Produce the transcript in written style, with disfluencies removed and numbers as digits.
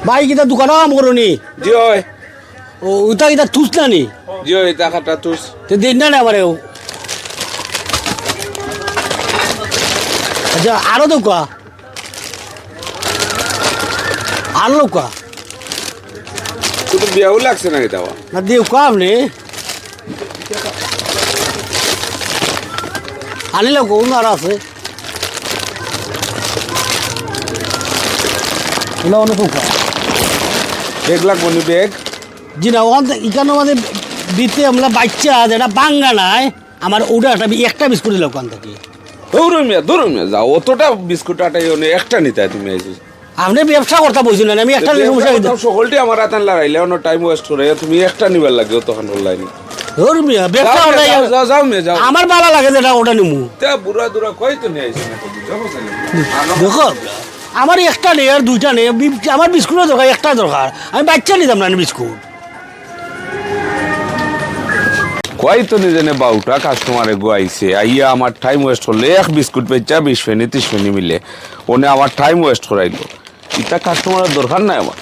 ভাই কিতা দোকান কাম করনি জি ওই ও ওটা কিতা তুস না নি জি ওই টাকাটা তুস তো দিন না আমারে আচ্ছা আরো দোকা আর লোকা তুই তো বিয়াও লাগছে নাকি দাওয়া না দেও কাম নে আনিলে কোন আর আছে এলা অনেক কোকা ব্যাগ লাগবো নি ব্যাগ জি না ওখান থেকে এখানে আমাদের দিতে আমরা বাচ্চা যেটা বাঙ্গা নাই আমার ওটা একটা বিস্কুট দিল ওখান থেকে দৌড়মিয়া যাও অতটা বিস্কুট আটাই একটা নিতে তুমি আইছো আপনি ব্যবসা করতে বলছেন না আমি একটা সমস্যা সকলটি আমার হাতে লাগাইলে অন্য টাইম ওয়েস্ট করে তুমি একটা নিবার লাগে তখন অনলাইনে ধর্মিয়া ব্যবসা যাও যাও মে যাও আমার ভালো লাগে যেটা ওটা নিমু তে বুড়া দুরা কই তো নিয়ে আইছো না তো দেখো আমার একটা নেই আর দুইটা নেই আমার বিস্কুটও দরকার একটা দরকার আমি বাচ্চা নিতাম না বিস্কুট কই তো নিজে বাউটা কাস্টমারে গোয়াইছে আইয়া আমার টাইম ওয়েস্ট হলে এক বিস্কুট বেচা 20 ফেনি 30 ফেনি মিলে ওনে আমার টাইম ওয়েস্ট করাইলো ইটা কাস্টমারের দরকার নাই আমার